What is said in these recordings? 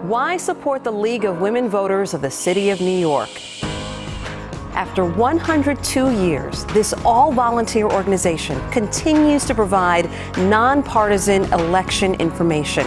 Why support the League of Women Voters of the City of New York? After 102 years, this all-volunteer organization continues to provide nonpartisan election information.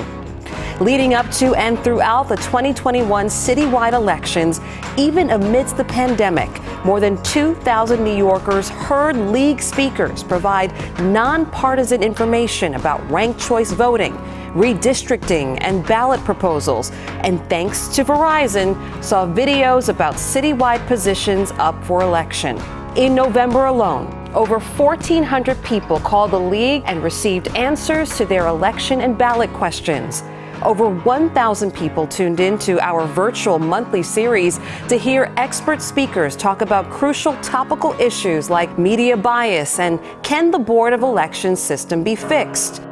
Leading up to and throughout the 2021 citywide elections, even amidst the pandemic, more than 2,000 New Yorkers heard League speakers provide nonpartisan information about ranked choice voting, redistricting, and ballot proposals, and thanks to Verizon, saw videos about citywide positions up for election. In November alone, over 1,400 people called the League and received answers to their election and ballot questions. Over 1,000 people tuned into our virtual monthly series to hear expert speakers talk about crucial topical issues like media bias and can the Board of Elections system be fixed?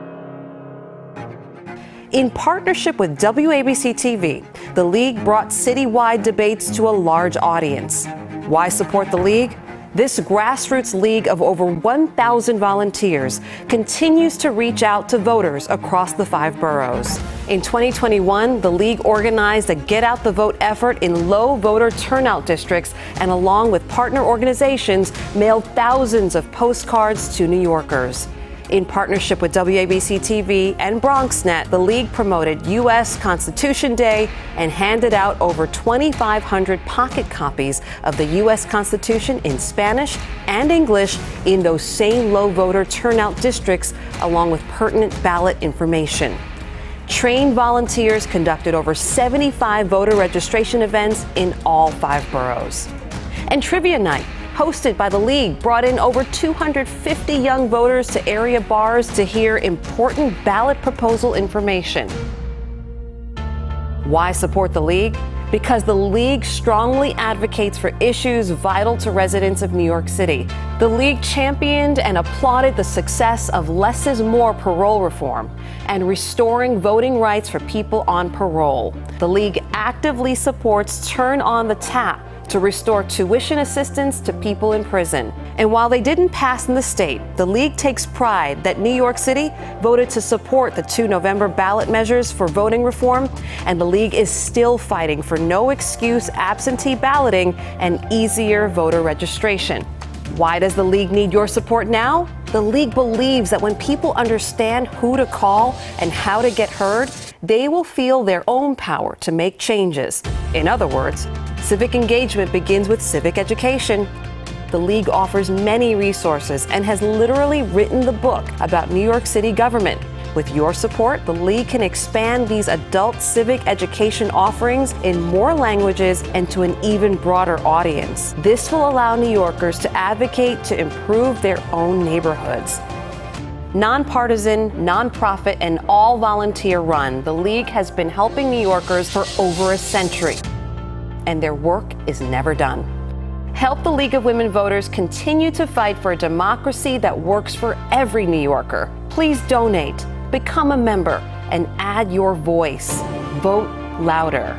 In partnership with WABC-TV, the League brought citywide debates to a large audience. Why support the League? This grassroots league of over 1,000 volunteers continues to reach out to voters across the 5 boroughs. In 2021, the League organized a Get Out the Vote effort in low voter turnout districts and, along with partner organizations, mailed thousands of postcards to New Yorkers. In partnership with WABC-TV and BronxNet, the League promoted U.S. Constitution Day and handed out over 2,500 pocket copies of the U.S. Constitution in Spanish and English in those same low voter turnout districts, along with pertinent ballot information. Trained volunteers conducted over 75 voter registration events in all 5 boroughs. And Trivia Night, hosted by the League, brought in over 250 young voters to area bars to hear important ballot proposal information. Why support the League? Because the League strongly advocates for issues vital to residents of New York City. The League championed and applauded the success of less is more parole reform and restoring voting rights for people on parole. The League actively supports Turn on the Tap to restore tuition assistance to people in prison. And while they didn't pass in the state, the League takes pride that New York City voted to support the 2 November ballot measures for voting reform, and the League is still fighting for no excuse absentee balloting and easier voter registration. Why does the League need your support now? The League believes that when people understand who to call and how to get heard, they will feel their own power to make changes. In other words, civic engagement begins with civic education. The League offers many resources and has literally written the book about New York City government. With your support, the League can expand these adult civic education offerings in more languages and to an even broader audience. This will allow New Yorkers to advocate to improve their own neighborhoods. Nonpartisan, nonprofit, and all volunteer run, the League has been helping New Yorkers for over a century, and their work is never done. Help the League of Women Voters continue to fight for a democracy that works for every New Yorker. Please donate, become a member, and add your voice. Vote louder.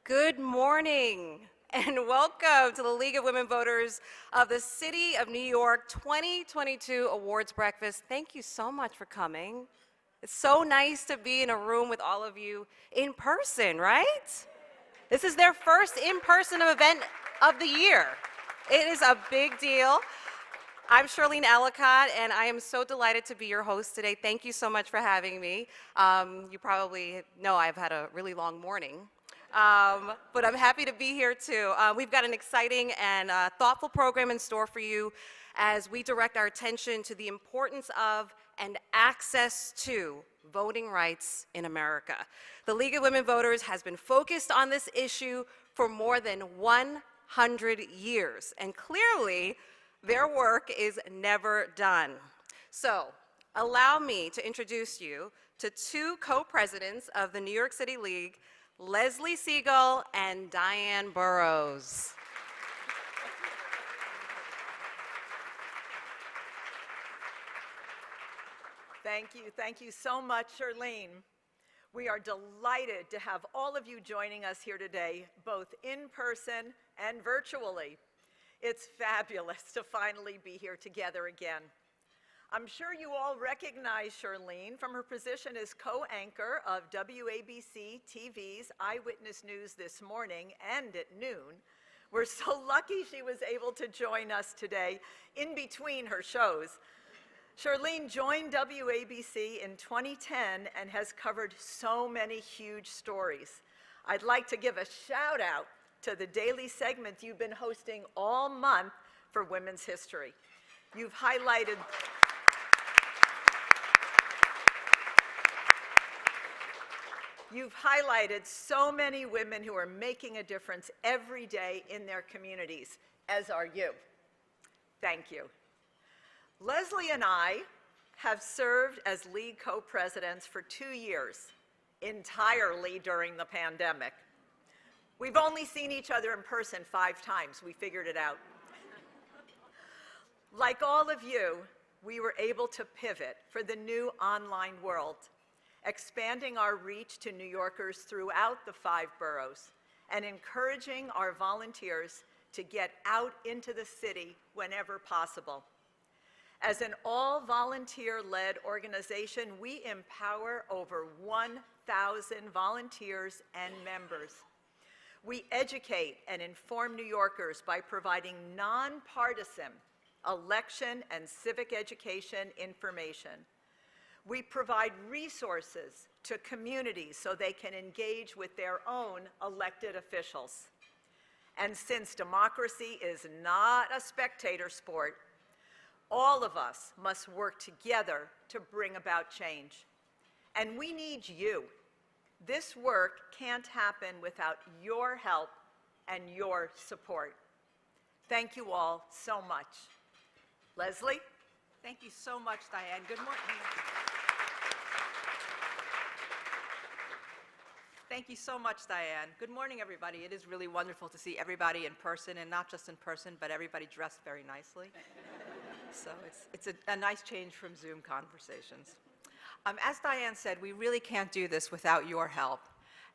Good morning and welcome to the League of Women Voters of the City of New York 2022 Awards Breakfast. Thank you so much for coming. It's so nice to be in a room with all of you in person, right? This is their first in-person event of the year. It is a big deal. I'm Charlene Ellicott, and I am so delighted to be your host today. Thank you so much for having me. You probably know I've had a really long morning. But I'm happy to be here too. We've got an exciting and thoughtful program in store for you as we direct our attention to the importance of and access to voting rights in America. The League of Women Voters has been focused on this issue for more than 100 years, and clearly their work is never done. So allow me to introduce you to 2 co-presidents of the New York City League, Leslie Siegel and Diane Burrows. Thank you so much, Charlene. We are delighted to have all of you joining us here today, both in person and virtually. It's fabulous to finally be here together again. I'm sure you all recognize Charlene from her position as co-anchor of WABC TV's Eyewitness News This Morning and at noon. We're so lucky she was able to join us today in between her shows. Charlene joined WABC in 2010 and has covered so many huge stories. I'd like to give a shout out to the daily segment you've been hosting all month for Women's History. You've highlighted so many women who are making a difference every day in their communities, as are you. Thank you. Leslie and I have served as league co-presidents for 2 years, entirely during the pandemic. We've only seen each other in person 5 times. We figured it out. Like all of you, we were able to pivot for the new online world, expanding our reach to New Yorkers throughout the 5 boroughs and encouraging our volunteers to get out into the city whenever possible. As an all-volunteer-led organization, we empower over 1,000 volunteers and members. We educate and inform New Yorkers by providing nonpartisan election and civic education information. We provide resources to communities so they can engage with their own elected officials. And since democracy is not a spectator sport, all of us must work together to bring about change. And we need you. This work can't happen without your help and your support. Thank you all so much. Leslie? Thank you so much, Diane. Good morning. Thank you so much, Diane. Good morning, everybody. It is really wonderful to see everybody in person, and not just in person, but everybody dressed very nicely. So it's a nice change from Zoom conversations. As Diane said, we really can't do this without your help.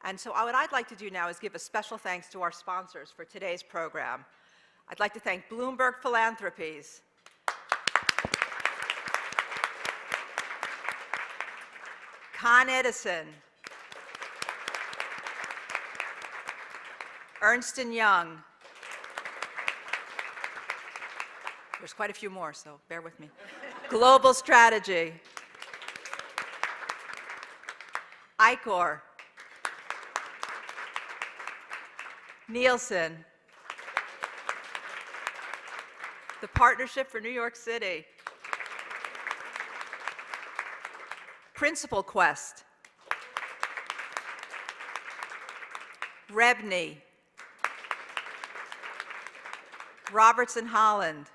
And so what I'd like to do now is give a special thanks to our sponsors for today's program. I'd like to thank Bloomberg Philanthropies, Con Edison, Ernst & Young. There's quite a few more, so bear with me. Global Strategy, Icor, Nielsen, the Partnership for New York City, Principal Quest, Rebney, Robertson Holland,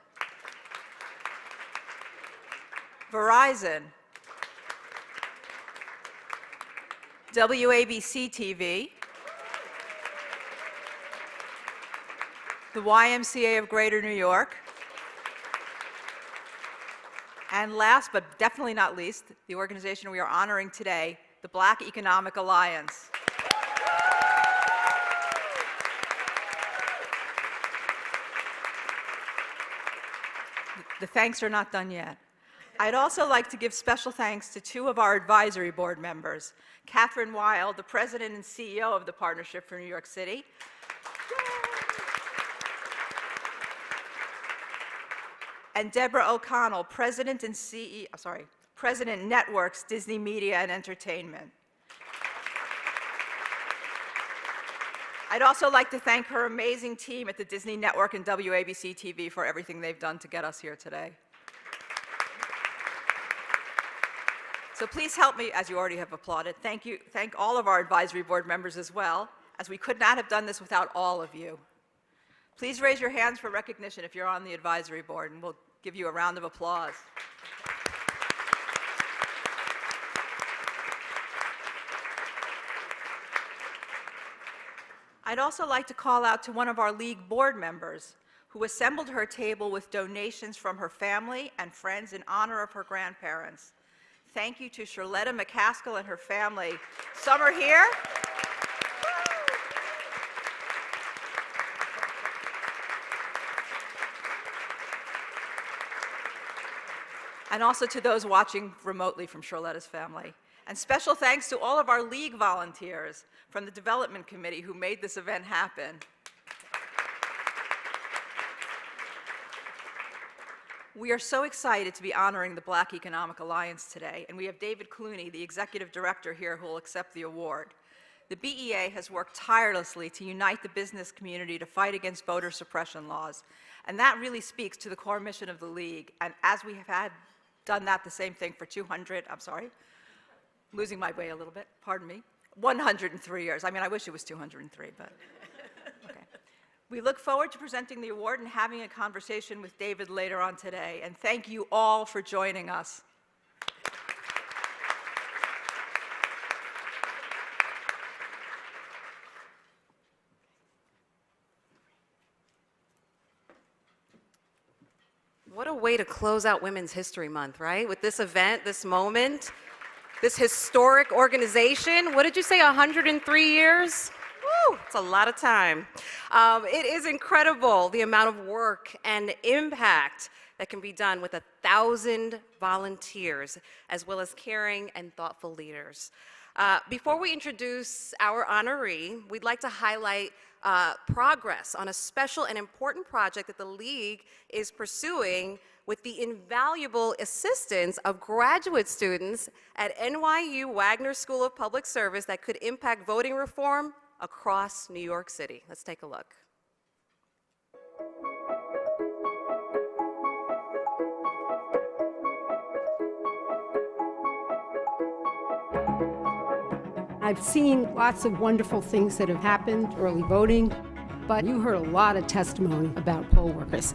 Verizon, WABC TV, the YMCA of Greater New York, and last but definitely not least, the organization we are honoring today, the Black Economic Alliance. The thanks are not done yet. I'd also like to give special thanks to 2 of our advisory board members, Catherine Wild, the president and CEO of the Partnership for New York City, and Deborah O'Connell, president and President Networks, Disney Media and Entertainment. I'd also like to thank her amazing team at the Disney Network and WABC TV for everything they've done to get us here today. So please help me, as you already have applauded. Thank all of our advisory board members as well, as we could not have done this without all of you. Please raise your hands for recognition if you're on the advisory board, and we'll give you a round of applause. I'd also like to call out to one of our league board members who assembled her table with donations from her family and friends in honor of her grandparents. Thank you to Charletta McCaskill and her family. Some are here. and also to those watching remotely from Charletta's family. And special thanks to all of our league volunteers from the Development Committee who made this event happen. We are so excited to be honoring the Black Economic Alliance today, and we have David Clunie, the Executive Director here, who will accept the award. The BEA has worked tirelessly to unite the business community to fight against voter suppression laws, and that really speaks to the core mission of the League. And as we have done that, the same thing for 103 years. I mean, I wish it was 203, but okay. We look forward to presenting the award and having a conversation with David later on today, and thank you all for joining us. What a way to close out Women's History Month, right? With this event, this moment, this historic organization. What did you say, 103 years? Woo, it's a lot of time. It is incredible the amount of work and impact that can be done with 1,000 volunteers, as well as caring and thoughtful leaders. Before we introduce our honoree, we'd like to highlight progress on a special and important project that the League is pursuing with the invaluable assistance of graduate students at NYU Wagner School of Public Service that could impact voting reform across New York City. Let's take a look. I've seen lots of wonderful things that have happened, early voting, but you heard a lot of testimony about poll workers.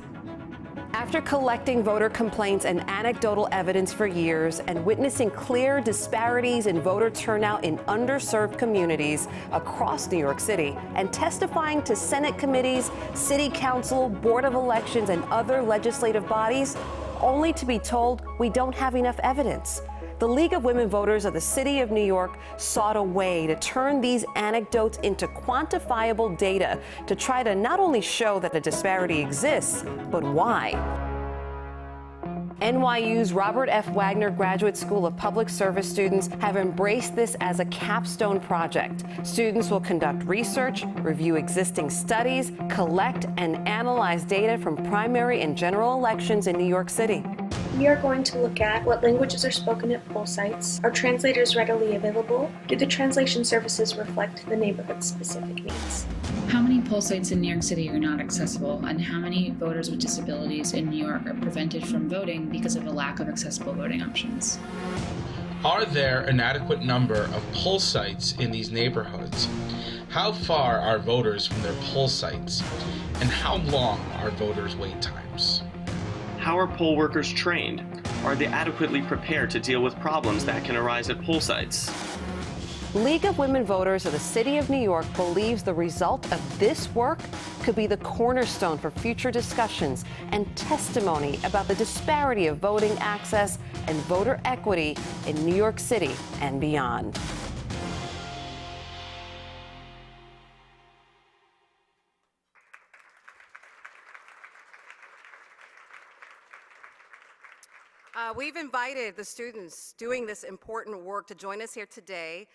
After collecting voter complaints and anecdotal evidence for years and witnessing clear disparities in voter turnout in underserved communities across New York City, and testifying to Senate committees, City Council, Board of Elections, and other legislative bodies, only to be told we don't have enough evidence. The League of Women Voters of the City of New York sought a way to turn these anecdotes into quantifiable data to try to not only show that the disparity exists, but why. NYU's Robert F. Wagner Graduate School of Public Service students have embraced this as a capstone project. Students will conduct research, review existing studies, collect and analyze data from primary and general elections in New York City. We are going to look at what languages are spoken at poll sites, are translators readily available, do the translation services reflect the neighborhood's specific needs. How many poll sites in New York City are not accessible, and how many voters with disabilities in New York are prevented from voting because of a lack of accessible voting options? Are there an adequate number of poll sites in these neighborhoods? How far are voters from their poll sites? And how long are voters' wait times? How are poll workers trained? Are they adequately prepared to deal with problems that can arise at poll sites? League of Women Voters of the City of New York believes the result of this work could be the cornerstone for future discussions and testimony about the disparity of voting access and voter equity in New York City and beyond. We've invited the students doing this important work to join us here today.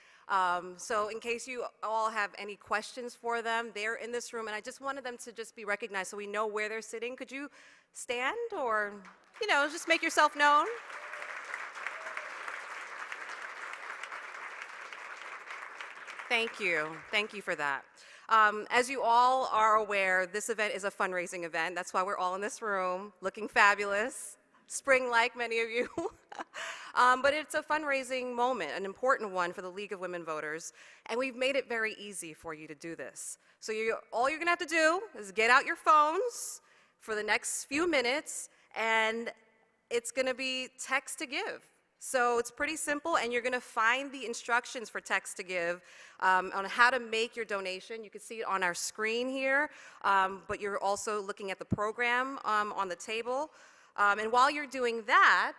So in case you all have any questions for them, they're in this room, and I just wanted them to just be recognized so we know where they're sitting. Could you stand or, just make yourself known? Thank you. Thank you for that. As you all are aware, this event is a fundraising event. That's why we're all in this room looking fabulous. Spring-like, many of you. But it's a fundraising moment, an important one for the League of Women Voters, and we've made it very easy for you to do this. So all you're going to have to do is get out your phones for the next few minutes, and it's going to be text to give. So it's pretty simple, and you're going to find the instructions for text to give on how to make your donation. You can see it on our screen here, but you're also looking at the program on the table. And while you're doing that,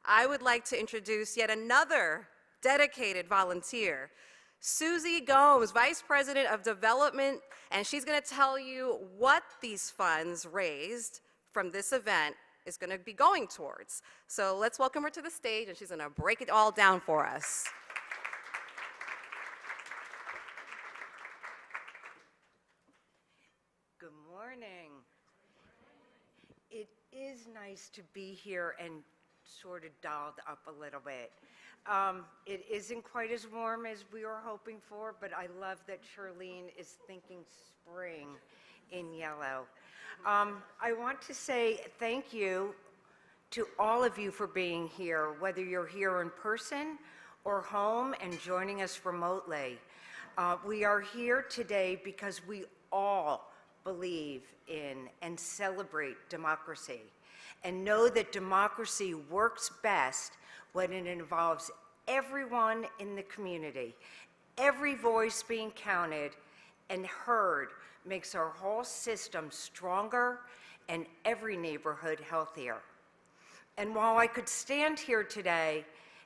I would like to introduce yet another dedicated volunteer, Susie Gomes, Vice President of Development, and she's going to tell you what these funds raised from this event is going to be going towards. So let's welcome her to the stage, and she's going to break it all down for us. Good morning. It is nice to be here and sort of dialed up a little bit. It isn't quite as warm as we were hoping for, but I love that Charlene is thinking spring in yellow. I want to say thank you to all of you for being here, whether you're here in person or home and joining us remotely. We are here today because we all believe in and celebrate democracy and know that democracy works best when it involves everyone in the community. Every voice being counted and heard makes our whole system stronger and every neighborhood healthier. And while I could stand here today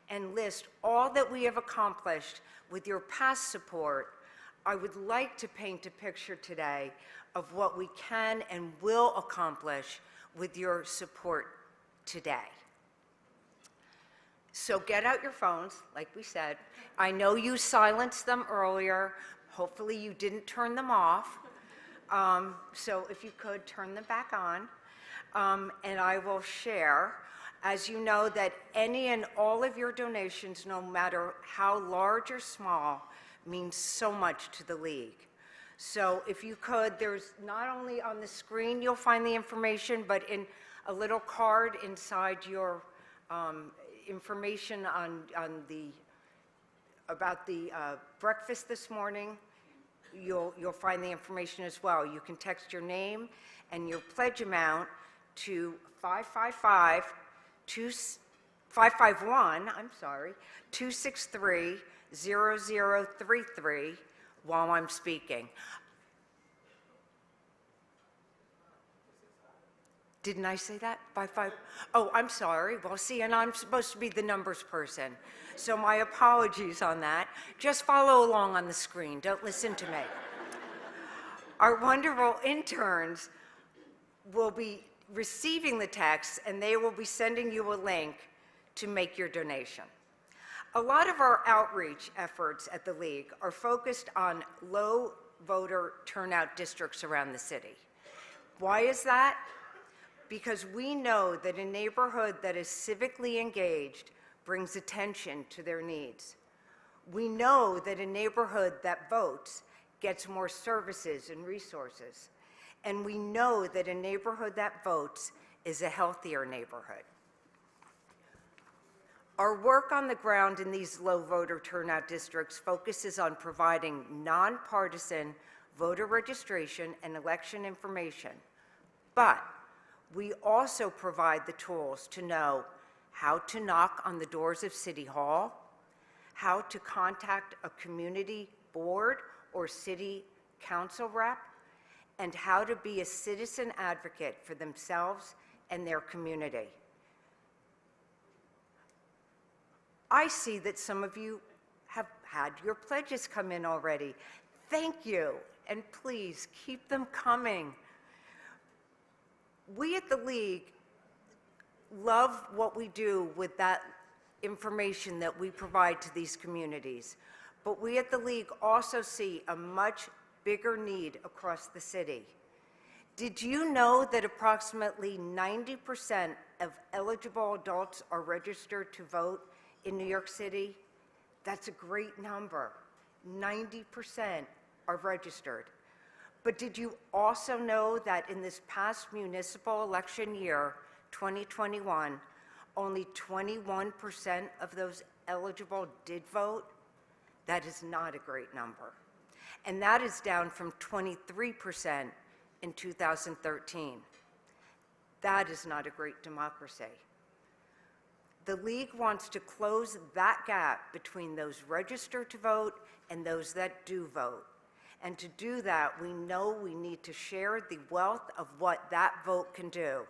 and list all that we have accomplished with your past support, I would like to paint a picture today of what we can and will accomplish with your support today. So get out your phones, like we said. I know you silenced them earlier. Hopefully you didn't turn them off. So if you could, turn them back on. And I will share, as you know, that any and all of your donations, no matter how large or small, means so much to the League. So if you could, there's not only on the screen you'll find the information, but in a little card inside your information about the breakfast this morning, you'll find the information as well. You can text your name and your pledge amount to 263-0033 while I'm speaking. Didn't I say that? 55? Oh, I'm sorry. Well, see, and I'm supposed to be the numbers person, so my apologies on that. Just follow along on the screen. Don't listen to me. Our wonderful interns will be receiving the text, and they will be sending you a link to make your donation. A lot of our outreach efforts at the League are focused on low voter turnout districts around the city. Why is that? Because we know that a neighborhood that is civically engaged brings attention to their needs. We know that a neighborhood that votes gets more services and resources. And we know that a neighborhood that votes is a healthier neighborhood. Our work on the ground in these low voter turnout districts focuses on providing nonpartisan voter registration and election information. But we also provide the tools to know how to knock on the doors of City Hall, how to contact a community board or city council rep, and how to be a citizen advocate for themselves and their community. I see that some of you have had your pledges come in already. Thank you, and please keep them coming. We at the League love what we do with that information that we provide to these communities, but we at the League also see a much bigger need across the city. Did you know that approximately 90% of eligible adults are registered to vote in New York City? That's a great number. 90% are registered. But did you also know that in this past municipal election year, 2021, only 21% of those eligible did vote? That is not a great number. And that is down from 23% in 2013. That is not a great democracy. The League wants to close that gap between those registered to vote and those that do vote. And to do that, we know we need to share the wealth of what that vote can do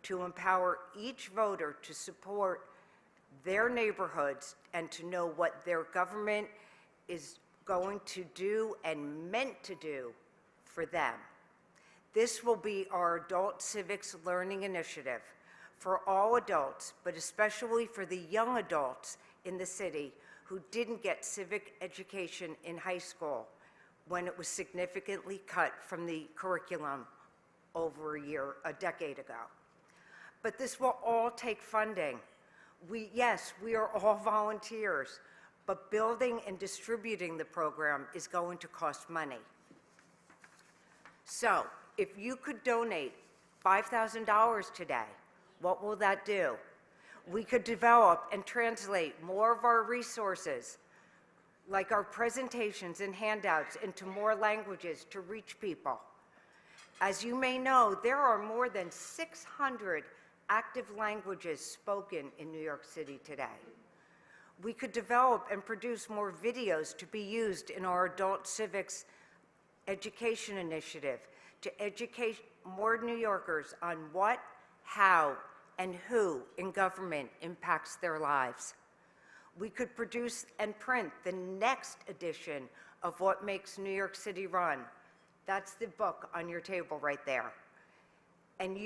to empower each voter to support their neighborhoods and to know what their government is going to do and meant to do for them. This will be our Adult Civics Learning Initiative, for all adults, but especially for the young adults in the city who didn't get civic education in high school when it was significantly cut from the curriculum over a decade ago. But this will all take funding. Yes, we are all volunteers, but building and distributing the program is going to cost money. So, if you could donate $5,000 today, what will that do? We could develop and translate more of our resources, like our presentations and handouts, into more languages to reach people. As you may know, there are more than 600 active languages spoken in New York City today. We could develop and produce more videos to be used in our adult civics education initiative to educate more New Yorkers on what, how, and who in government impacts their lives. We could produce and print the next edition of What Makes New York City Run. That's the book on your table right there. And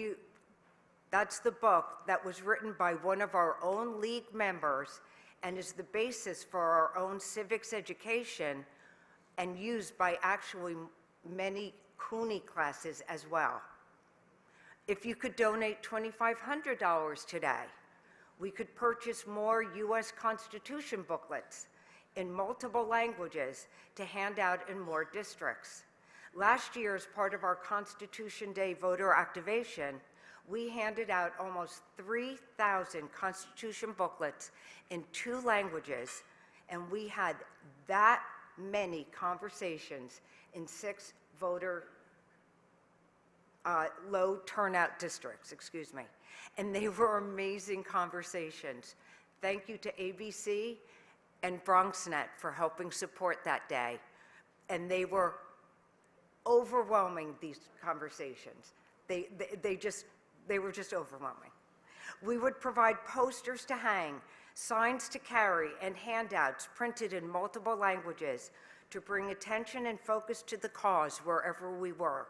that's the book that was written by one of our own league members and is the basis for our own civics education and used by actually many Clunie classes as well. If you could donate $2,500 today, we could purchase more U.S. Constitution booklets in multiple languages to hand out in more districts. Last year, as part of our Constitution Day voter activation, we handed out almost 3,000 Constitution booklets in 2 languages, and we had that many conversations in 6 low turnout districts, and they were amazing conversations. Thank you to ABC and BronxNet for helping support that day, and they were overwhelming, these conversations. They were just overwhelming. We would provide posters to hang, signs to carry, and handouts printed in multiple languages to bring attention and focus to the cause wherever we were.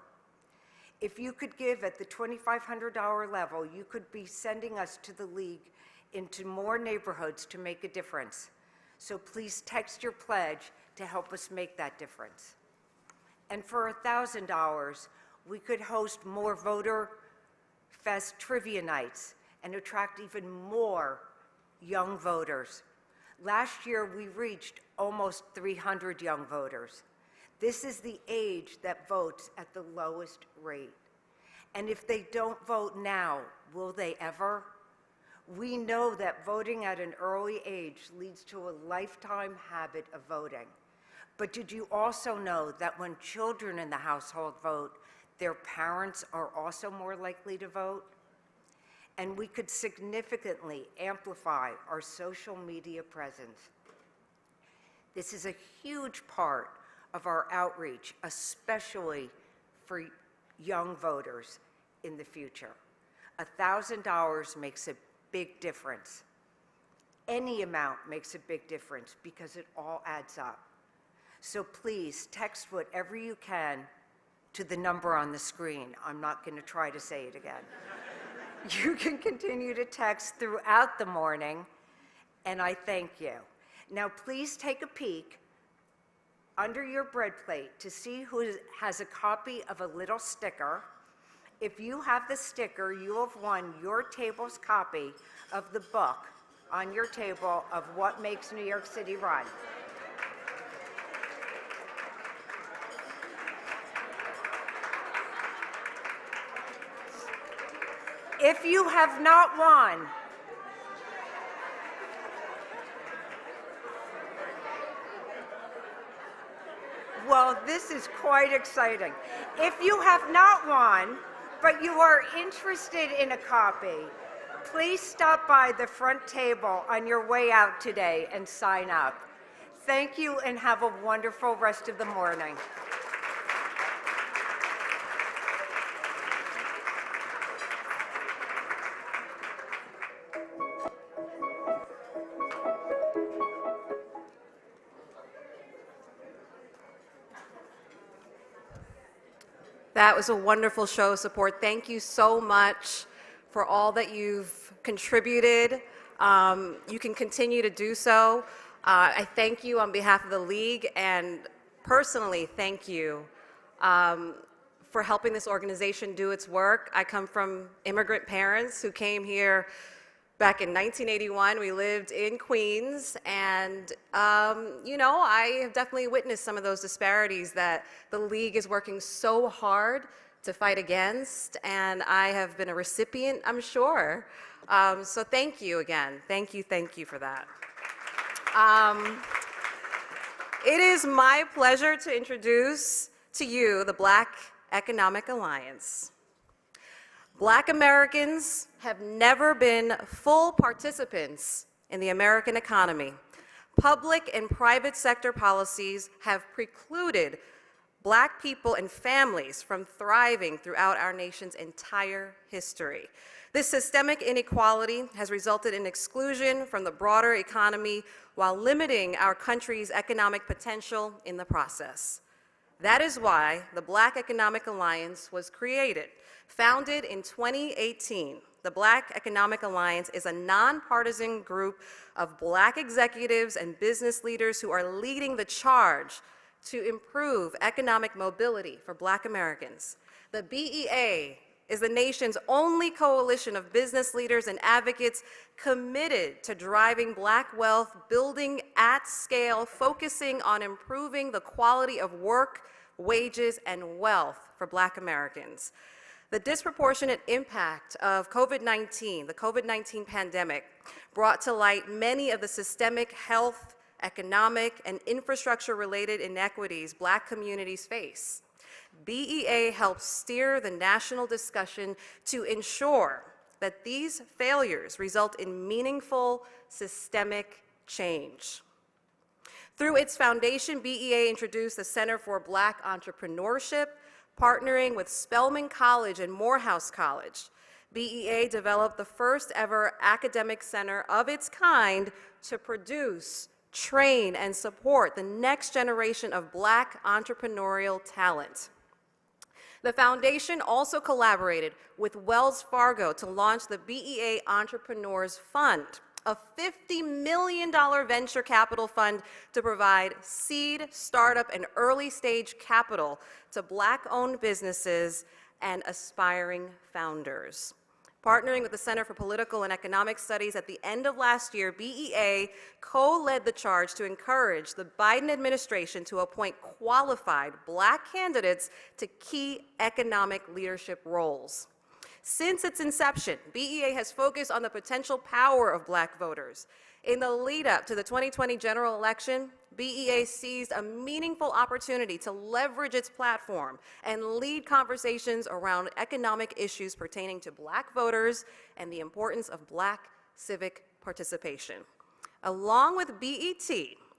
If you could give at the $2,500 level, you could be sending us to the League into more neighborhoods to make a difference. So please text your pledge to help us make that difference. And for $1,000, we could host more Voter Fest trivia nights and attract even more young voters. Last year, we reached almost 300 young voters. This is the age that votes at the lowest rate. And if they don't vote now, will they ever? We know that voting at an early age leads to a lifetime habit of voting. But did you also know that when children in the household vote, their parents are also more likely to vote? And we could significantly amplify our social media presence. This is a huge part of our outreach, especially for young voters in the future. $1,000 makes a big difference. Any amount makes a big difference because it all adds up. So please text whatever you can to the number on the screen. I'm not going to try to say it again. You can continue to text throughout the morning, and I thank you. Now please take a peek under your bread plate to see who has a copy of a little sticker. If you have the sticker, you have won your table's copy of the book on your table of What Makes New York City Run. If you have not won, well, this is quite exciting. If you have not won, but you are interested in a copy, please stop by the front table on your way out today and sign up. Thank you and have a wonderful rest of the morning. That was a wonderful show of support. Thank you so much for all that you've contributed. You can continue to do so. I thank you on behalf of the League, and personally thank you for helping this organization do its work. I come from immigrant parents who came here back in 1981. We lived in Queens, and I have definitely witnessed some of those disparities that the League is working so hard to fight against, and I have been a recipient, I'm sure. So thank you again. Thank you for that. It is my pleasure to introduce to you the Black Economic Alliance. Black Americans have never been full participants in the American economy. Public and private sector policies have precluded Black people and families from thriving throughout our nation's entire history. This systemic inequality has resulted in exclusion from the broader economy while limiting our country's economic potential in the process. That is why the Black Economic Alliance was created. Founded in 2018, the Black Economic Alliance is a nonpartisan group of Black executives and business leaders who are leading the charge to improve economic mobility for Black Americans. The BEA is the nation's only coalition of business leaders and advocates committed to driving Black wealth, building at scale, focusing on improving the quality of work, wages, and wealth for Black Americans. The disproportionate impact of COVID-19, the COVID-19 pandemic, brought to light many of the systemic health, economic, and infrastructure-related inequities Black communities face. BEA helps steer the national discussion to ensure that these failures result in meaningful systemic change. Through its foundation, BEA introduced the Center for Black Entrepreneurship, partnering with Spelman College and Morehouse College. BEA developed the first ever academic center of its kind to produce, train, and support the next generation of Black entrepreneurial talent. The foundation also collaborated with Wells Fargo to launch the BEA Entrepreneurs Fund, a $50 million venture capital fund to provide seed, startup, and early-stage capital to Black-owned businesses and aspiring founders. Partnering with the Center for Political and Economic Studies at the end of last year, BEA co-led the charge to encourage the Biden administration to appoint qualified Black candidates to key economic leadership roles. Since its inception, BEA has focused on the potential power of Black voters. In the lead-up to the 2020 general election, BEA seized a meaningful opportunity to leverage its platform and lead conversations around economic issues pertaining to Black voters and the importance of Black civic participation. Along with BET,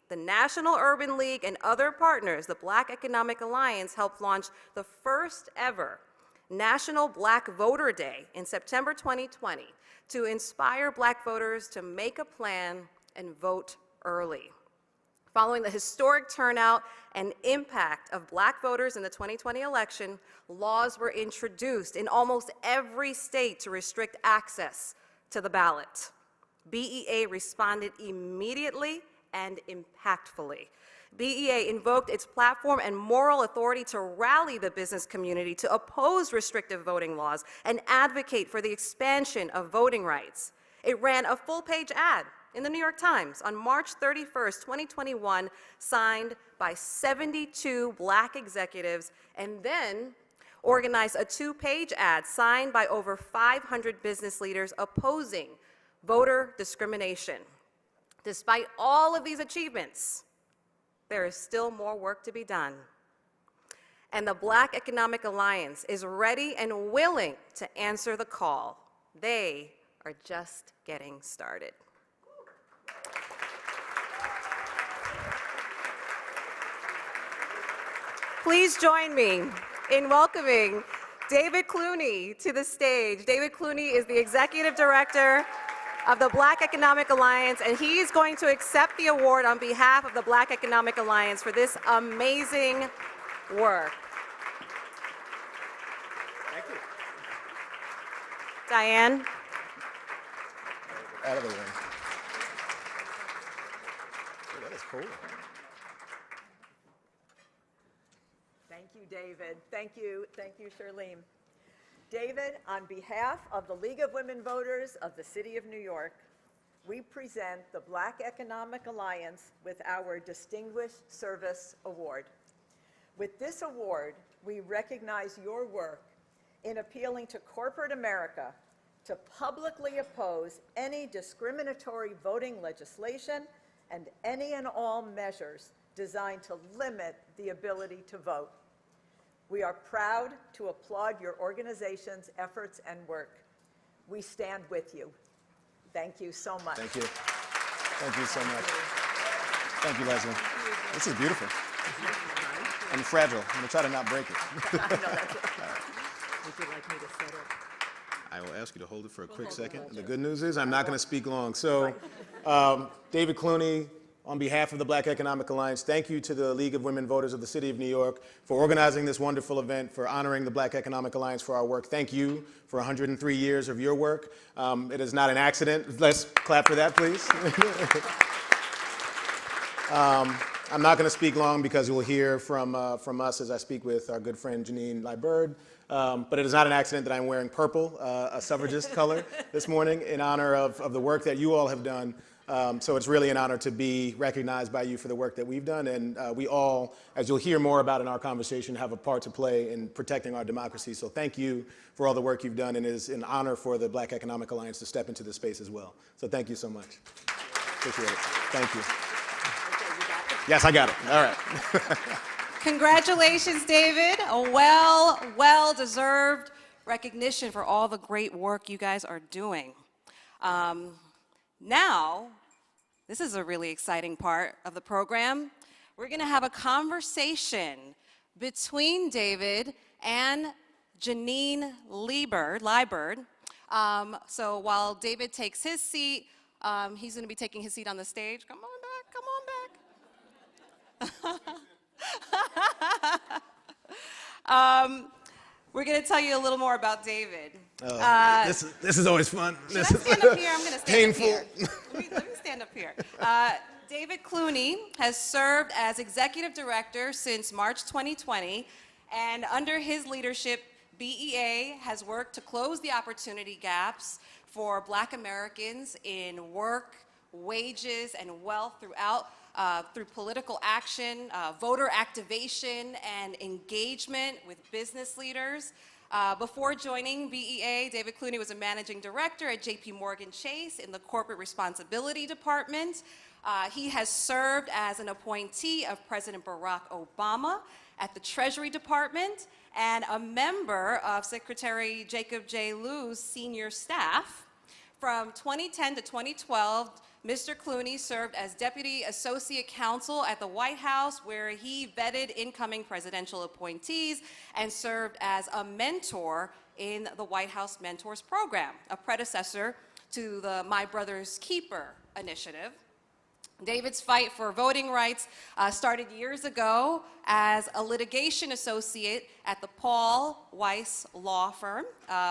the National Urban League, and other partners, the Black Economic Alliance helped launch the first ever National Black Voter Day in September 2020 to inspire Black voters to make a plan and vote early. Following the historic turnout and impact of Black voters in the 2020 election, laws were introduced in almost every state to restrict access to the ballot. BEA responded immediately and impactfully. BEA invoked its platform and moral authority to rally the business community to oppose restrictive voting laws and advocate for the expansion of voting rights. It ran a full-page ad in the New York Times on March 31st, 2021, signed by 72 Black executives, and then organized a two-page ad signed by over 500 business leaders opposing voter discrimination. Despite all of these achievements, there is still more work to be done. And the Black Economic Alliance is ready and willing to answer the call. They are just getting started. Please join me in welcoming David Clunie to the stage. David Clunie is the Executive Director of the Black Economic Alliance, and he's going to accept the award on behalf of the Black Economic Alliance for this amazing work. Thank you. Diane. Out of the way. Oh, that is cool. Thank you, David. Thank you, Charlene. David, on behalf of the League of Women Voters of the City of New York, we present the Black Economic Alliance with our Distinguished Service Award. With this award, we recognize your work in appealing to corporate America to publicly oppose any discriminatory voting legislation and any and all measures designed to limit the ability to vote. We are proud to applaud your organization's efforts and work. We stand with you. Thank you so much. Thank you. Thank you so much. Thank you, Leslie. This is beautiful. And fragile. I'm going to try to not break it. I know that's it. Would you like me to set it? I will ask you to hold it for a quick second. The good news is I'm not going to speak long. So, David Clunie, on behalf of the Black Economic Alliance, thank you to the League of Women Voters of the City of New York for organizing this wonderful event, for honoring the Black Economic Alliance for our work. Thank you for 103 years of your work. It is not an accident. Let's clap for that, please. I'm not going to speak long because you will hear from us as I speak with our good friend Jeanine Liburd. But it is not an accident that I'm wearing purple, a suffragist color, this morning in honor of the work that you all have done. So it's really an honor to be recognized by you for the work that we've done. And we all, as you'll hear more about in our conversation, have a part to play in protecting our democracy. So thank you for all the work you've done. And it is an honor for the Black Economic Alliance to step into this space as well. So thank you so much. Appreciate it. Thank you. Yes, I got it. All right. Congratulations, David. A well-deserved recognition for all the great work you guys are doing. Now, this is a really exciting part of the program. We're going to have a conversation between David and Jeanine Liburd. So while David takes his seat, he's going to be taking his seat on the stage. Come on back, come on back. We're going to tell you a little more about David. This is always fun. Should I stand up here? I'm going to stand painful. up here. Let me stand up here. David Clunie has served as executive director since March 2020, and under his leadership, BEA has worked to close the opportunity gaps for Black Americans in work, wages, and wealth through political action, voter activation, and engagement with business leaders. Before joining BEA, David Clunie was a managing director at JPMorgan Chase in the Corporate Responsibility Department. He has served as an appointee of President Barack Obama at the Treasury Department and a member of Secretary Jacob J. Lew's senior staff. From 2010 to 2012, Mr. Clunie served as Deputy Associate Counsel at the White House, where he vetted incoming presidential appointees and served as a mentor in the White House Mentors Program, a predecessor to the My Brother's Keeper initiative. David's fight for voting rights started years ago as a litigation associate at the Paul Weiss Law Firm,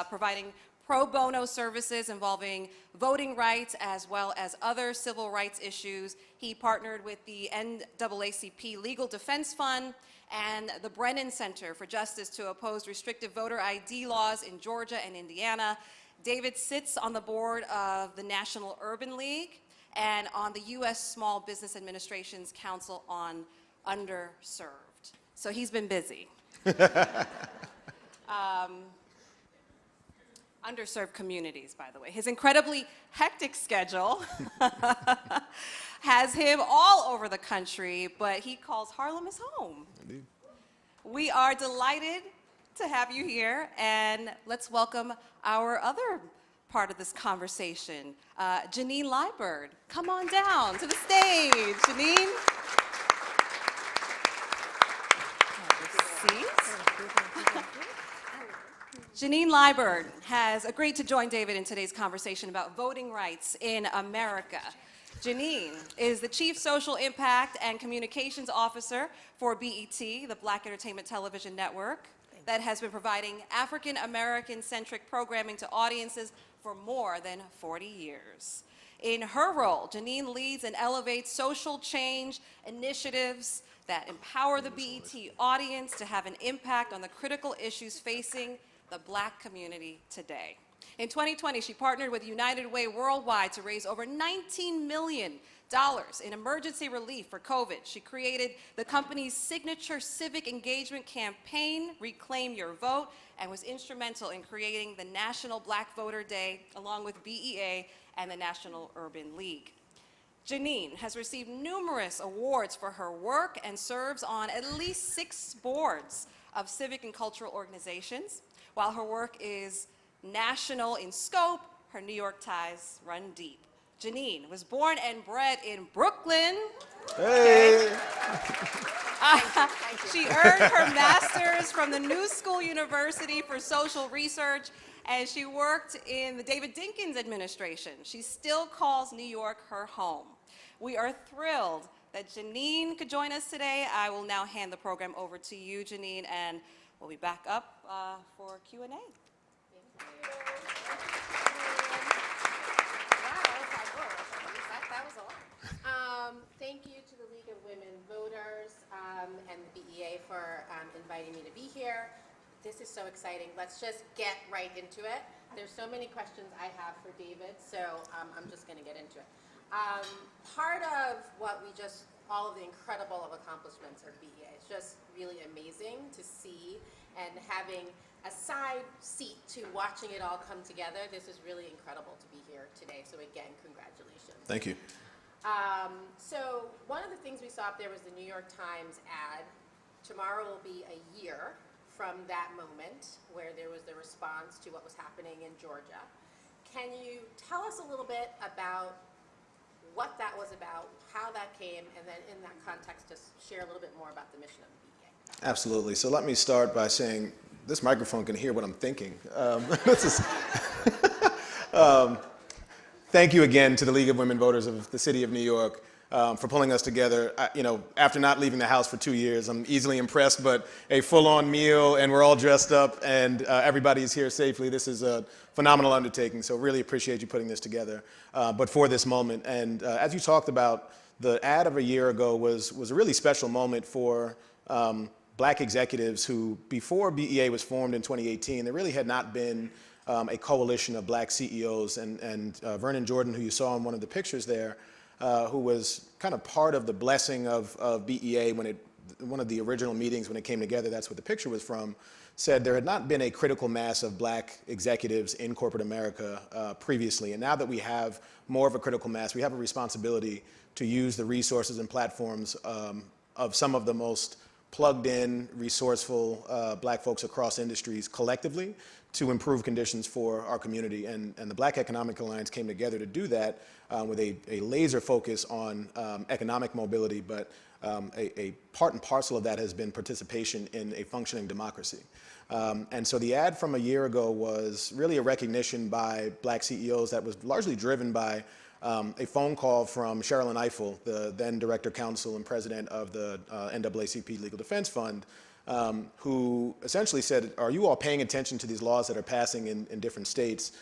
providing pro bono services involving voting rights as well as other civil rights issues. He partnered with the NAACP Legal Defense Fund and the Brennan Center for Justice to oppose restrictive voter ID laws in Georgia and Indiana. David sits on the board of the National Urban League and on the U.S. Small Business Administration's Council on Underserved. So he's been busy. Underserved communities, by the way. His incredibly hectic schedule has him all over the country, but he calls Harlem his home. Indeed. We are delighted to have you here, and let's welcome our other part of this conversation, Jeanine Liburd. Come on down to the stage, Jeanine. Have a seat. Jeanine Liburd has agreed to join David in today's conversation about voting rights in America. Jeanine is the Chief Social Impact and Communications Officer for BET, the Black Entertainment Television Network. that has been providing African American-centric programming to audiences for more than 40 years. In her role, Jeanine leads and elevates social change initiatives that empower the BET audience to have an impact on the critical issues facing the Black community today. In 2020, she partnered with United Way Worldwide to raise over $19 million in emergency relief for COVID. She created the company's signature civic engagement campaign, Reclaim Your Vote, and was instrumental in creating the National Black Voter Day, along with BEA and the National Urban League. Jeanine has received numerous awards for her work and serves on at least 6 boards of civic and cultural organizations. While her work is national in scope, her New York ties run deep. Jeanine was born and bred in Brooklyn. Hey! She earned her master's from the New School University for Social Research, and she worked in the David Dinkins administration. She still calls New York her home. We are thrilled that Jeanine could join us today. I will now hand the program over to you, Jeanine, and we'll be back up for Q&A. Thank you to the League of Women Voters and the BEA for inviting me to be here. This is so exciting. Let's just get right into it. There's so many questions I have for David, so I'm just going to get into it. Part of what all of the incredible accomplishments of BEA, it's just really amazing to see, and having a side seat to watching it all come together. This is really incredible to be here today, so again, congratulations. Thank you. So one of the things we saw up there was the New York Times ad. Tomorrow will be a year from that moment where there was the response to what was happening in Georgia. Can you tell us a little bit about what that was about, how that came, and then in that context, just share a little bit more about the mission of the BEA? Absolutely. So let me start by saying this microphone can hear what I'm thinking. Thank you again to the League of Women Voters of the City of New York for pulling us together. After not leaving the house for 2 years, I'm easily impressed, but a full-on meal and we're all dressed up and everybody is here safely. This is a phenomenal undertaking, so really appreciate you putting this together. But for this moment, and as you talked about, the ad of a year ago was a really special moment for Black executives who, before BEA was formed in 2018, there really had not been a coalition of Black CEOs, and Vernon Jordan, who you saw in one of the pictures there, who was kind of part of the blessing of BEA one of the original meetings when it came together, that's what the picture was from, said there had not been a critical mass of Black executives in corporate America previously. And now that we have more of a critical mass, we have a responsibility to use the resources and platforms of some of the most plugged in, resourceful Black folks across industries collectively to improve conditions for our community. And the Black Economic Alliance came together to do that with a laser focus on economic mobility, but a part and parcel of that has been participation in a functioning democracy. And so the ad from a year ago was really a recognition by Black CEOs that was largely driven by a phone call from Sherilyn Ifill, the then Director Counsel and President of the NAACP Legal Defense Fund, who essentially said, are you all paying attention to these laws that are passing in different states,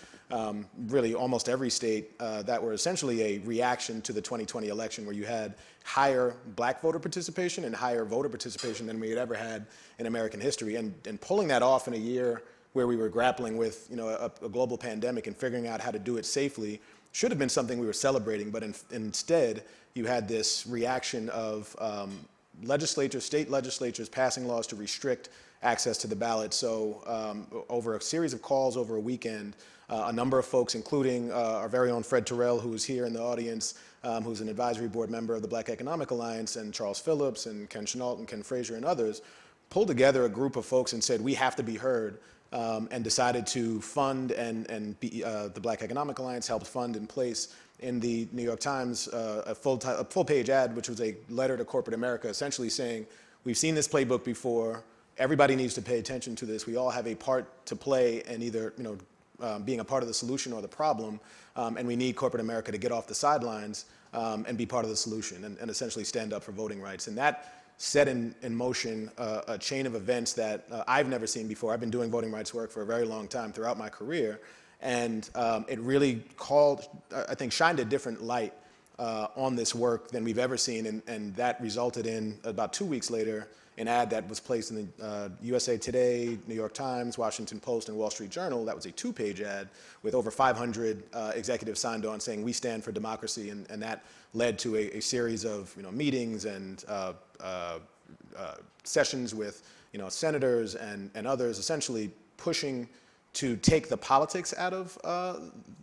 really almost every state, that were essentially a reaction to the 2020 election, where you had higher Black voter participation and higher voter participation than we had ever had in American history. And pulling that off in a year where we were grappling with a global pandemic and figuring out how to do it safely should have been something we were celebrating, but instead you had this reaction of state legislatures passing laws to restrict access to the ballot. So over a series of calls over a weekend, a number of folks, including our very own Fred Terrell, who's here in the audience, who's an advisory board member of the Black Economic Alliance, and Charles Phillips and Ken Chenault and Ken Frazier and others, pulled together a group of folks and said, we have to be heard. And decided to fund, and the Black Economic Alliance helped fund and place in the New York Times a full-page ad, which was a letter to corporate America, essentially saying, we've seen this playbook before, everybody needs to pay attention to this, we all have a part to play in either being a part of the solution or the problem, and we need corporate America to get off the sidelines and be part of the solution and essentially stand up for voting rights. And that set in motion a chain of events that I've never seen before. I've been doing voting rights work for a very long time throughout my career, and it really shined a different light on this work than we've ever seen, and that resulted in, about 2 weeks later, an ad that was placed in the USA Today, New York Times, Washington Post, and Wall Street Journal. That was a 2-page ad with over 500 executives signed on saying, "We stand for democracy," and that led to a series of meetings and sessions with senators and others, essentially pushing to take the politics out of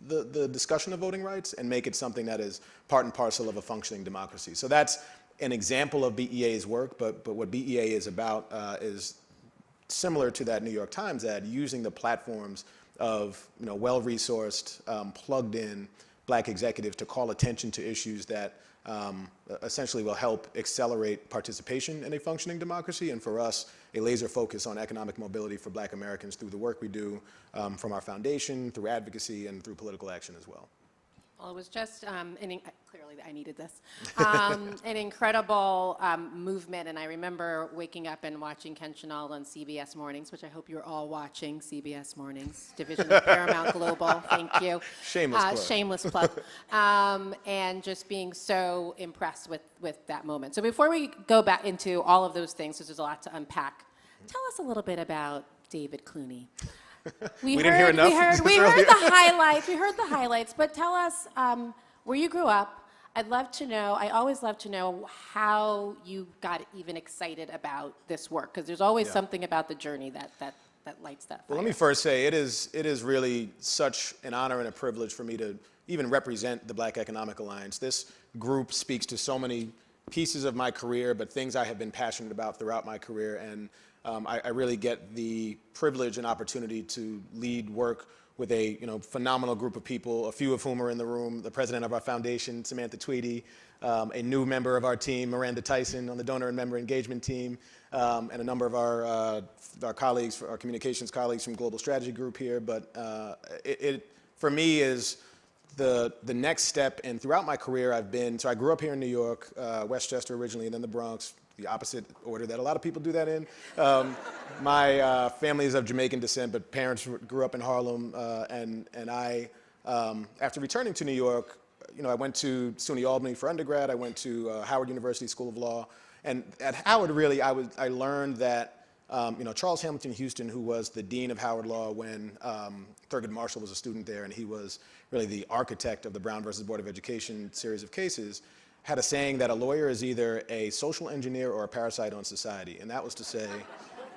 the discussion of voting rights and make it something that is part and parcel of a functioning democracy. So that's an example of BEA's work, but what BEA is about is similar to that New York Times ad, using the platforms of well-resourced, plugged-in Black executives to call attention to issues that essentially will help accelerate participation in a functioning democracy, and for us, a laser focus on economic mobility for Black Americans through the work we do from our foundation, through advocacy, and through political action as well. Well, it was just, clearly I needed this, an incredible movement, and I remember waking up and watching Ken Chenault on CBS Mornings, which I hope you're all watching, CBS Mornings, division of Paramount Global, thank you. Shameless plug. Shameless plug. And just being so impressed with that moment. So before we go back into all of those things, because there's a lot to unpack, tell us a little bit about David Clunie. We heard the highlights. We heard the highlights, but tell us where you grew up. I'd love to know. I always love to know how you got even excited about this work, because there's always something about the journey that lights that fire. Well, let me first say it is really such an honor and a privilege for me to even represent the Black Economic Alliance. This group speaks to so many pieces of my career, but things I have been passionate about throughout my career, and I really get the privilege and opportunity to lead work with a phenomenal group of people, a few of whom are in the room, the president of our foundation, Samantha Tweedy, a new member of our team, Miranda Tyson, on the donor and member engagement team, and a number of our colleagues, our communications colleagues from Global Strategy Group here. But it for me is the next step, and throughout my career I grew up here in New York, Westchester originally, and then the Bronx, the opposite order that a lot of people do that in. My family is of Jamaican descent, but parents grew up in Harlem, and I, after returning to New York, I went to SUNY Albany for undergrad. I went to Howard University School of Law, and at Howard, really, I learned that Charles Hamilton Houston, who was the dean of Howard Law when Thurgood Marshall was a student there, and he was really the architect of the Brown versus Board of Education series of cases, had a saying that a lawyer is either a social engineer or a parasite on society. And that was to say,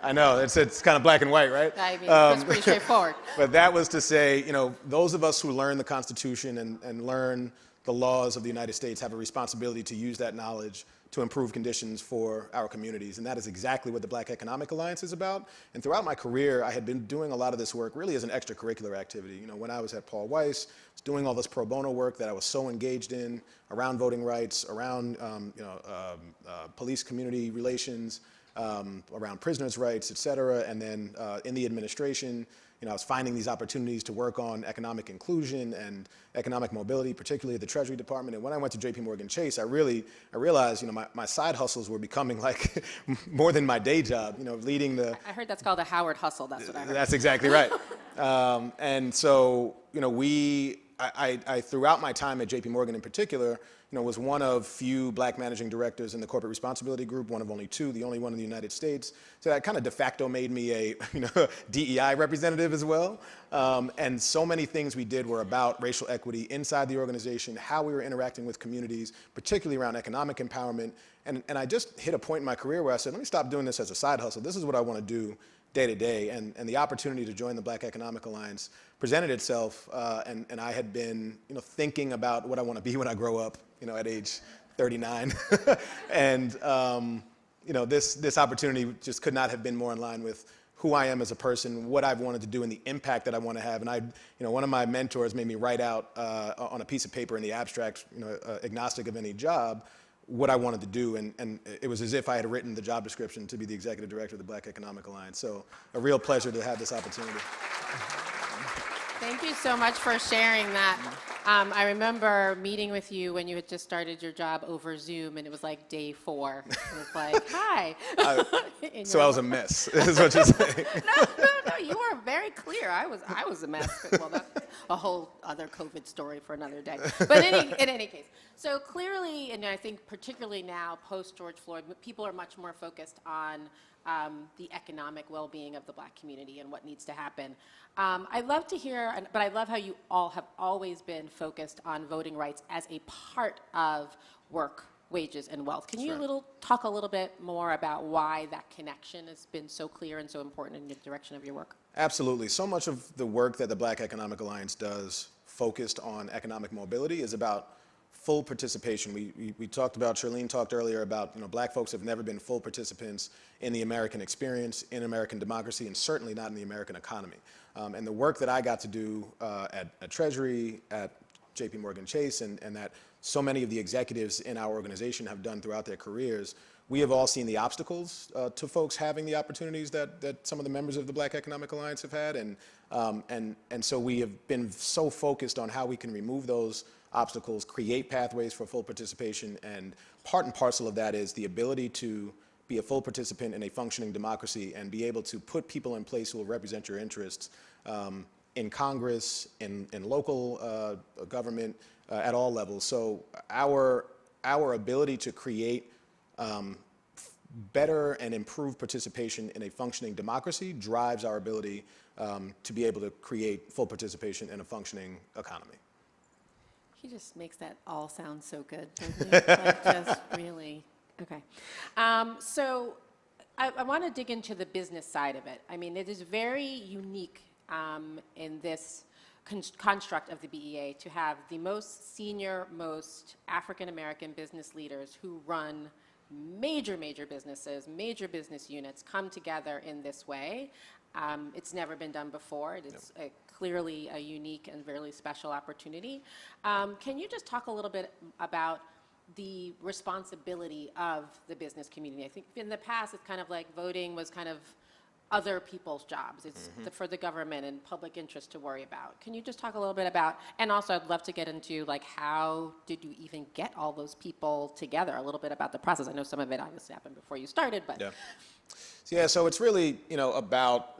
I know, it's kind of black and white, right? I mean, that's pretty straightforward. But that was to say, those of us who learn the Constitution and learn the laws of the United States have a responsibility to use that knowledge to improve conditions for our communities. And that is exactly what the Black Economic Alliance is about. And throughout my career, I had been doing a lot of this work really as an extracurricular activity. When I was at Paul Weiss, I was doing all this pro bono work that I was so engaged in around voting rights, around police community relations, around prisoners' rights, et cetera. And then in the administration, I was finding these opportunities to work on economic inclusion and economic mobility, particularly at the Treasury Department. And when I went to JPMorgan Chase, I realized, my side hustles were becoming like more than my day job, leading the... I heard that's called a Howard hustle, that's what I heard. That's exactly right. And so, I throughout my time at JPMorgan in particular, was one of few Black managing directors in the corporate responsibility group, one of only two, the only one in the United States. So that kind of de facto made me a DEI representative as well. And so many things we did were about racial equity inside the organization, how we were interacting with communities, particularly around economic empowerment. And I just hit a point in my career where I said, let me stop doing this as a side hustle. This is what I want to do day to day, and the opportunity to join the Black Economic Alliance presented itself, and I had been thinking about what I want to be when I grow up, at age 39, and this opportunity just could not have been more in line with who I am as a person, what I've wanted to do, and the impact that I want to have. And one of my mentors made me write out on a piece of paper in the abstract, agnostic of any job, what I wanted to do, and it was as if I had written the job description to be the executive director of the Black Economic Alliance. So a real pleasure to have this opportunity. Thank you so much for sharing that. I remember meeting with you when you had just started your job over Zoom, and it was like day 4. It was like, hi. So I was a mess, is what you're saying. No, you were very clear. I was a mess. But, well, that's a whole other COVID story for another day. But in any case, so clearly, and I think particularly now, post George Floyd, people are much more focused on the economic well-being of the Black community and what needs to happen. I love to hear, but I love how you all have always been focused on voting rights as a part of work, wages, and wealth. Can you talk a little bit more about why that connection has been so clear and so important in the direction of your work? Absolutely. So much of the work that the Black Economic Alliance does focused on economic mobility is about full participation. We talked about, Charlene talked earlier about, Black folks have never been full participants in the American experience, in American democracy, and certainly not in the American economy. And the work that I got to do at Treasury, at JP Morgan Chase, and that so many of the executives in our organization have done throughout their careers, we have all seen the obstacles to folks having the opportunities that some of the members of the Black Economic Alliance have had. And so we have been so focused on how we can remove those obstacles, create pathways for full participation, and part and parcel of that is the ability to be a full participant in a functioning democracy and be able to put people in place who will represent your interests in Congress, in local government, at all levels. So our ability to create better and improved participation in a functioning democracy drives our ability to be able to create full participation in a functioning economy. He just makes that all sound so good, doesn't he? Like, just really, okay. So I want to dig into the business side of it. I mean, it is very unique in this construct of the BEA to have the most senior, most African-American business leaders who run major businesses, major business units come together in this way. It's never been done before. It's clearly a unique and really special opportunity. Can you just talk a little bit about the responsibility of the business community? I think in the past, it's kind of like voting was kind of other people's jobs. It's for the government and public interest to worry about. Can you just talk a little bit about, and also I'd love to get into like how did you even get all those people together, a little bit about the process. I know some of it obviously happened before you started, but. Yeah, so it's really, about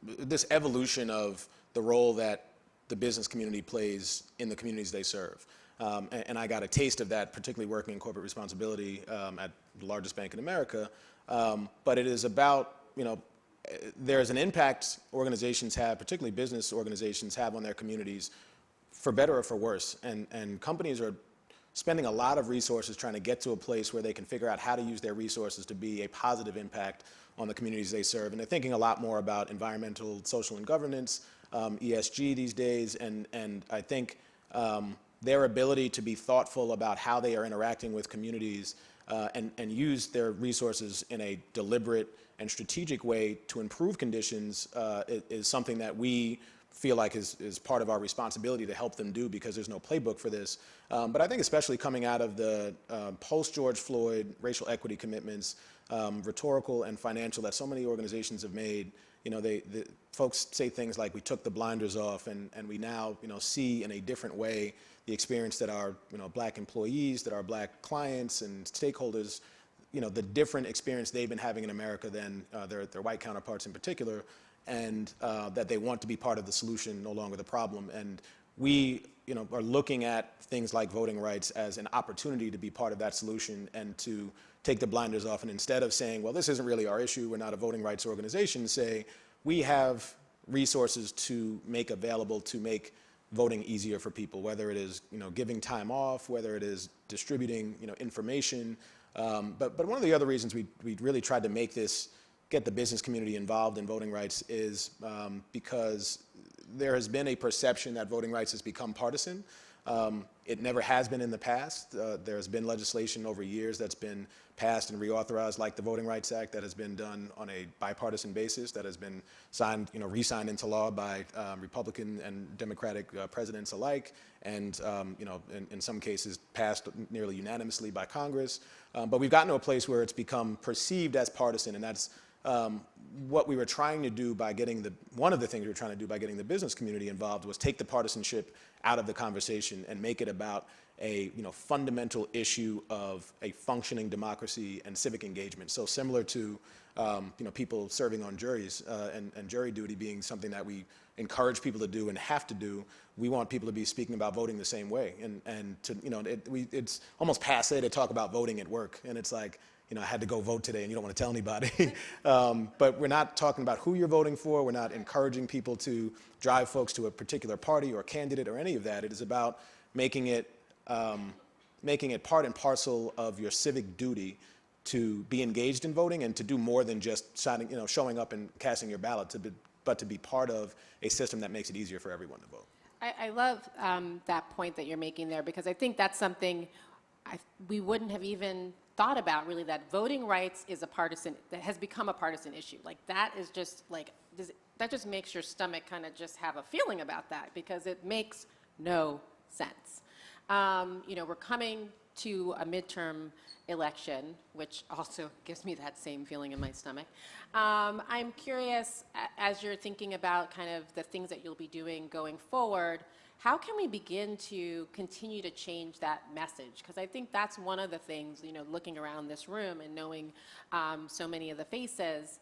this evolution of the role that the business community plays in the communities they serve. And I got a taste of that, particularly working in corporate responsibility at the largest bank in America. But it is about, there's an impact organizations have, particularly business organizations have on their communities for better or for worse. And companies are spending a lot of resources trying to get to a place where they can figure out how to use their resources to be a positive impact on the communities they serve. And they're thinking a lot more about environmental, social, and governance, ESG these days. And I think their ability to be thoughtful about how they are interacting with communities and use their resources in a deliberate and strategic way to improve conditions is something that we feel like is part of our responsibility to help them do, because there's no playbook for this. But I think especially coming out of the post-George Floyd racial equity commitments, rhetorical and financial, that so many organizations have made, the folks say things like we took the blinders off and we now see in a different way the experience that our Black employees, that our Black clients and stakeholders, the different experience they've been having in America than their white counterparts in particular, and that they want to be part of the solution, no longer the problem. And we are looking at things like voting rights as an opportunity to be part of that solution and to take the blinders off. And instead of saying, well, this isn't really our issue, we're not a voting rights organization, say, we have resources to make available to make voting easier for people, whether it is giving time off, whether it is distributing information. But one of the other reasons we really tried to get the business community involved in voting rights is because there has been a perception that voting rights has become partisan. It never has been in the past. There has been legislation over years that's been passed and reauthorized, like the Voting Rights Act, that has been done on a bipartisan basis, that has been signed, re-signed into law by Republican and Democratic presidents alike, and in some cases passed nearly unanimously by Congress. But we've gotten to a place where it's become perceived as partisan, and that's what we were trying to do by getting one of the things we were trying to do by getting the business community involved was take the partisanship out of the conversation and make it about a fundamental issue of a functioning democracy and civic engagement. So similar to people serving on juries and jury duty being something that we encourage people to do and have to do, we want people to be speaking about voting the same way. And to, it's almost passé to talk about voting at work, and it's like, I had to go vote today and you don't want to tell anybody. But we're not talking about who you're voting for. We're not encouraging people to drive folks to a particular party or candidate or any of that. It is about making it part and parcel of your civic duty to be engaged in voting and to do more than just showing up and casting your ballot, but to be part of a system that makes it easier for everyone to vote. I love that point that you're making there, because I think that's something we wouldn't have even thought about, really, that voting rights is that has become a partisan issue. Like, that is just that just makes your stomach kind of just have a feeling about that, because it makes no sense. We're coming to a midterm election, which also gives me that same feeling in my stomach. I'm curious, as you're thinking about kind of the things that you'll be doing going forward, how can we begin to continue to change that message? Because I think that's one of the things, looking around this room and knowing so many of the faces,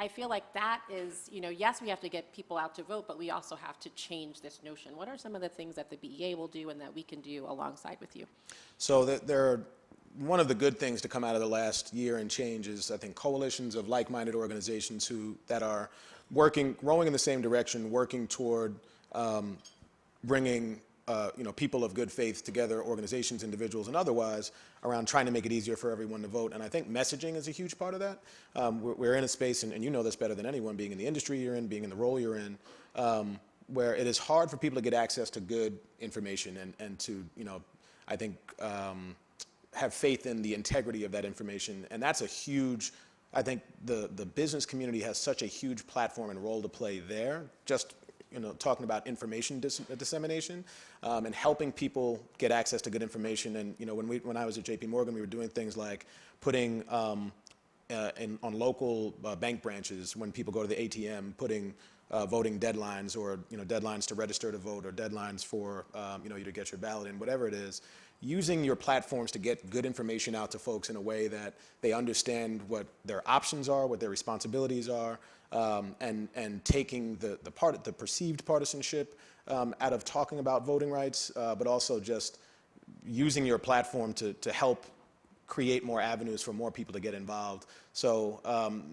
I feel like that is, yes, we have to get people out to vote, but we also have to change this notion. What are some of the things that the BEA will do and that we can do alongside with you? So one of the good things to come out of the last year and change is, I think, coalitions of like-minded organizations that are rowing in the same direction, working toward bringing people of good faith together, organizations, individuals, and otherwise, around trying to make it easier for everyone to vote. And I think messaging is a huge part of that. We're in a space, and you know this better than anyone, being in the industry you're in, being in the role you're in, where it is hard for people to get access to good information and to, I think, have faith in the integrity of that information. And that's a huge, I think the business community has such a huge platform and role to play there, just talking about information dissemination and helping people get access to good information. And when I was at JP Morgan, we were doing things like putting on local bank branches, when people go to the ATM, putting voting deadlines or deadlines to register to vote or deadlines for you to get your ballot in, whatever it is, using your platforms to get good information out to folks in a way that they understand what their options are, what their responsibilities are, and taking the perceived partisanship out of talking about voting rights, but also just using your platform to help create more avenues for more people to get involved. So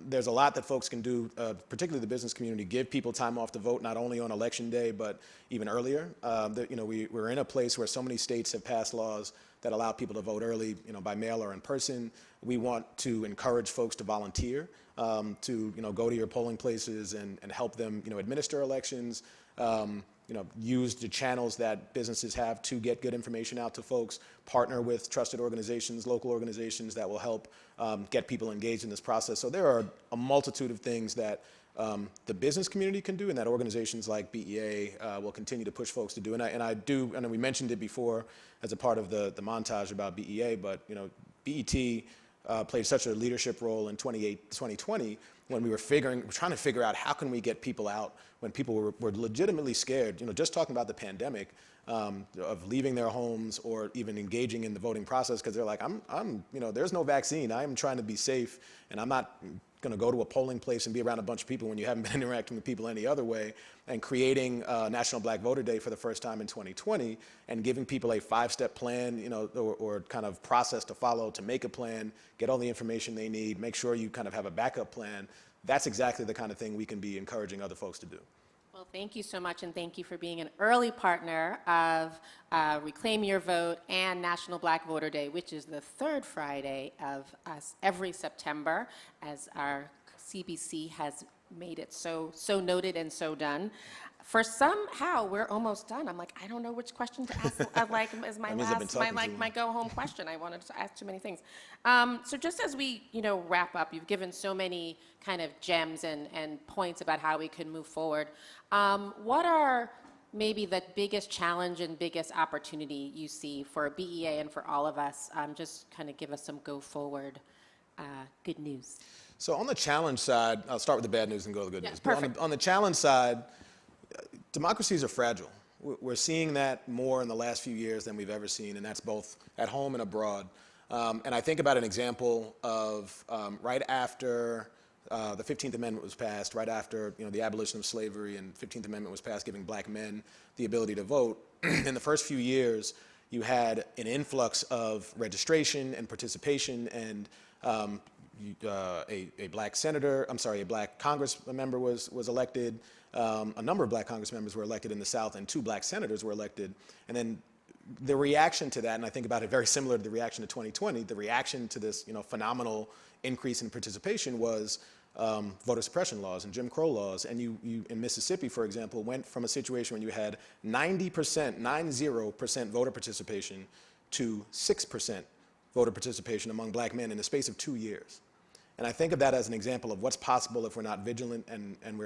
there's a lot that folks can do, particularly the business community, give people time off to vote, not only on election day, but even earlier. We're in a place where so many states have passed laws that allow people to vote early, by mail or in person. We want to encourage folks to volunteer, to go to your polling places and help them administer elections. Use the channels that businesses have to get good information out to folks, partner with trusted organizations, local organizations that will help get people engaged in this process. So there are a multitude of things that the business community can do and that organizations like BEA will continue to push folks to do. And we mentioned it before as a part of the montage about BEA, but BET played such a leadership role in 2020 when we were trying to figure out how can we get people out when people were legitimately scared, just talking about the pandemic, of leaving their homes or even engaging in the voting process, because they're like, there's no vaccine. I am trying to be safe, and I'm not going to go to a polling place and be around a bunch of people when you haven't been interacting with people any other way. And creating National Black Voter Day for the first time in 2020 and giving people a 5-step plan, or kind of process to follow to make a plan, get all the information they need, make sure you kind of have a backup plan. That's exactly the kind of thing we can be encouraging other folks to do. Well, thank you so much, and thank you for being an early partner of Reclaim Your Vote and National Black Voter Day, which is the third Friday of us every September, as our CBC has made it so noted and so done. For somehow, we're almost done. I'm like, I don't know which question to ask. Is my my go home question. I wanted to ask too many things. So just as we wrap up, you've given so many kind of gems and points about how we can move forward. What are maybe the biggest challenge and biggest opportunity you see for BEA and for all of us? Just kind of give us some go forward good news. So on the challenge side, I'll start with the bad news and go to the good news. But perfect. on the challenge side, democracies are fragile. We're seeing that more in the last few years than we've ever seen, and that's both at home and abroad. And I think about an example of right after the 15th Amendment was passed, right after the abolition of slavery and 15th Amendment was passed, giving black men the ability to vote. In the first few years, you had an influx of registration and participation, and a black Congress member was elected. A number of black Congress members were elected in the South, and 2 black senators were elected. And then the reaction to that, and I think about it very similar to the reaction to 2020, the reaction to this phenomenal increase in participation was voter suppression laws and Jim Crow laws. And you in Mississippi, for example, went from a situation when you had 90% voter participation to 6% voter participation among black men in the space of 2 years. And I think of that as an example of what's possible if we're not vigilant and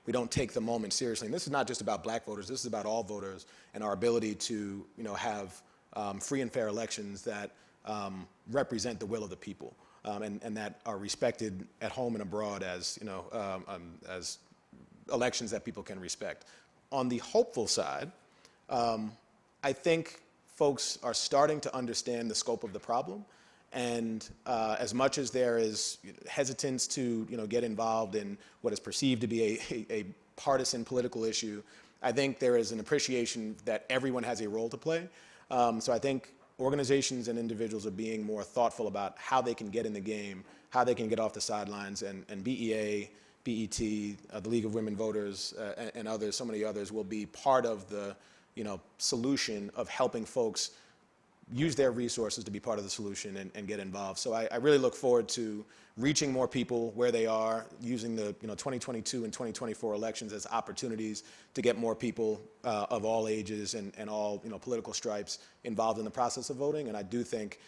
we don't take the moment seriously. And this is not just about black voters, this is about all voters and our ability to have free and fair elections that represent the will of the people and that are respected at home and abroad as elections that people can respect. On the hopeful side, I think folks are starting to understand the scope of the problem. And as much as there is hesitance to get involved in what is perceived to be a partisan political issue, I think there is an appreciation that everyone has a role to play. So I think organizations and individuals are being more thoughtful about how they can get in the game, how they can get off the sidelines, and BEA, BET, the League of Women Voters, and others, so many others, will be part of the solution of helping folks use their resources to be part of the solution and get involved. So I really look forward to reaching more people where they are, using the 2022 and 2024 elections as opportunities to get more people of all ages and all political stripes involved in the process of voting. And I do think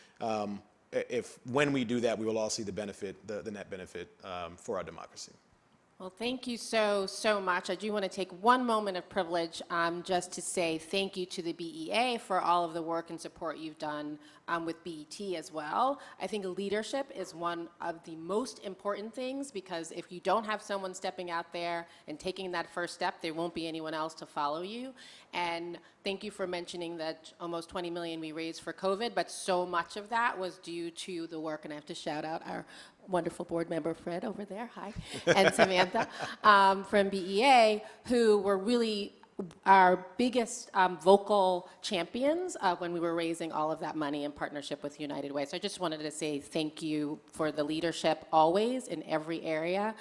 when we do that, we will all see the benefit, the net benefit for our democracy. Well, thank you so much. I do want to take one moment of privilege just to say thank you to the BEA for all of the work and support you've done with BET as well. I think leadership is one of the most important things, because if you don't have someone stepping out there and taking that first step, there won't be anyone else to follow you. And thank you for mentioning that almost 20 million we raised for COVID, but so much of that was due to the work, and I have to shout out our wonderful board member Fred over there, hi, and Samantha from BEA, who were really our biggest vocal champions when we were raising all of that money in partnership with United Way. So I just wanted to say thank you for the leadership always in every area,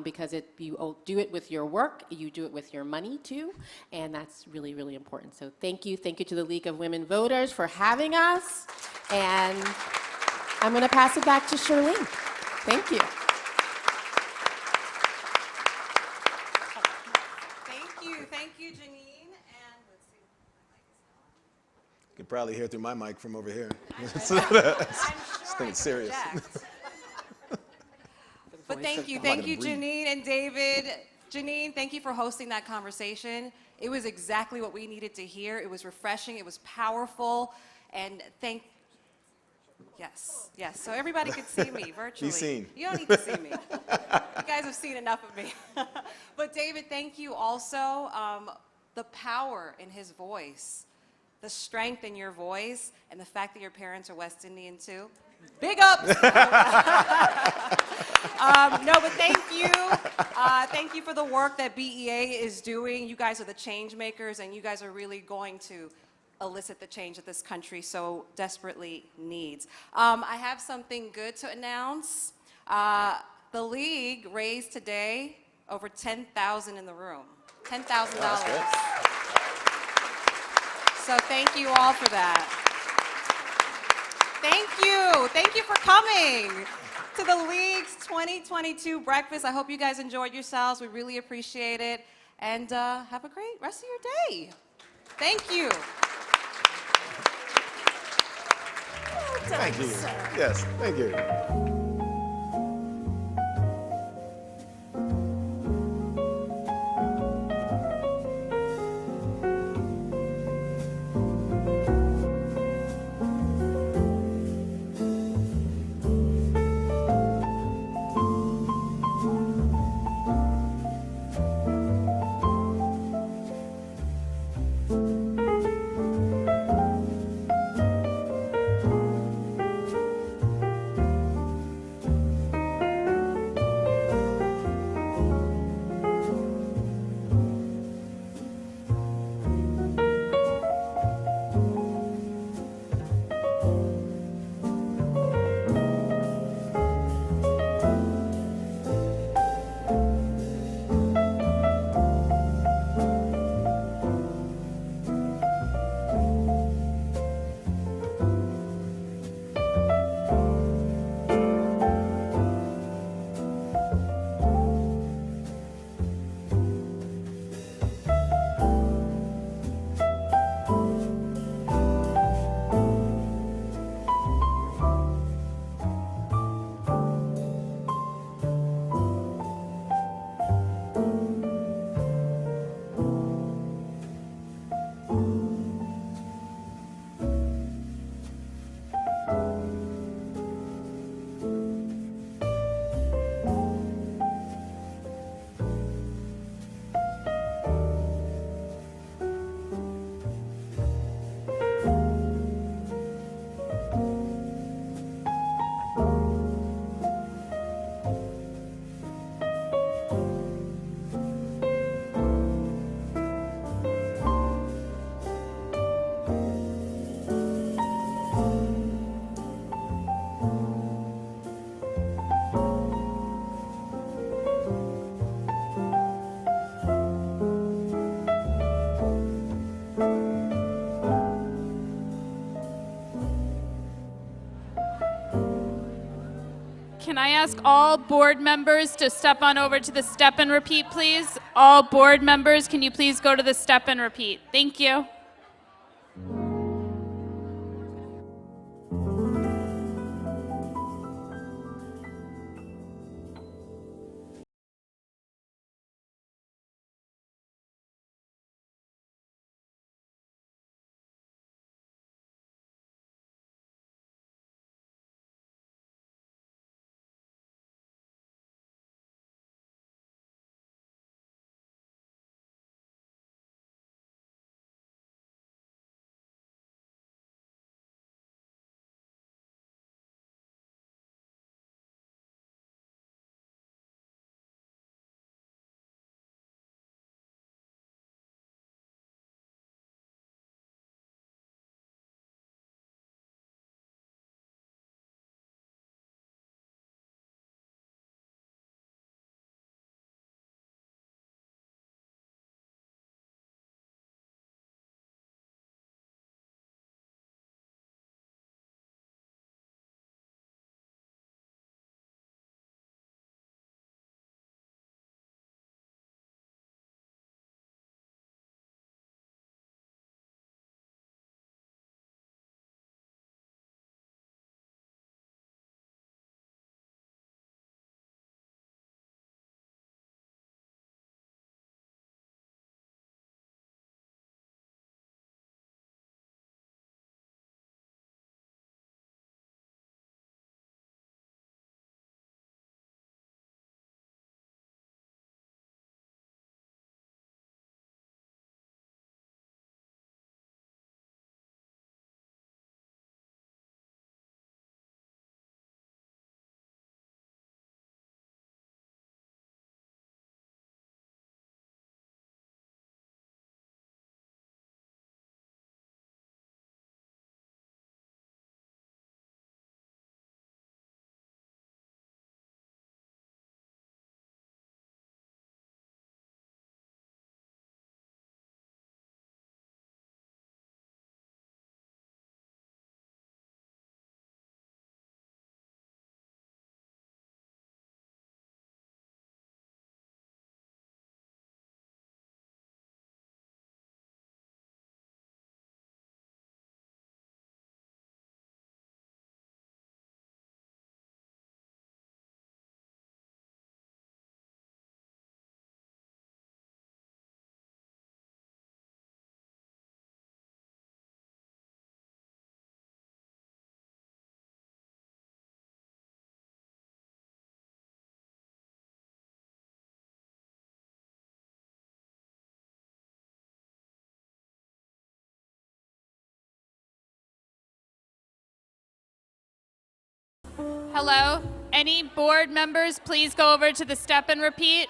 because you do it with your work, you do it with your money too, and that's really, really important. So thank you to the League of Women Voters for having us, and I'm going to pass it back to Charlene. Thank you. Thank you, Jeanine. And let's see. You can probably hear through my mic from over here. I'm sure It's serious. But thank you, Jeanine and David. Jeanine, thank you for hosting that conversation. It was exactly what we needed to hear. It was refreshing. It was powerful. And Yes. So everybody could see me virtually. Be seen. You don't need to see me. You guys have seen enough of me. But David, thank you also. The power in his voice, the strength in your voice, and the fact that your parents are West Indian too. Big ups. No, but thank you. Thank you for the work that BEA is doing. You guys are the change makers, and you guys are really going to elicit the change that this country so desperately needs. I have something good to announce. The League raised today over $10,000 in the room. $10,000. So thank you all for that. Thank you for coming to the League's 2022 breakfast. I hope you guys enjoyed yourselves. We really appreciate it. And have a great rest of your day. Thank you. Thank you. Yes, thank you. Can I ask all board members to step on over to the step and repeat, please? All board members, can you please go to the step and repeat? Thank you. Hello? Any board members, please go over to the step and repeat.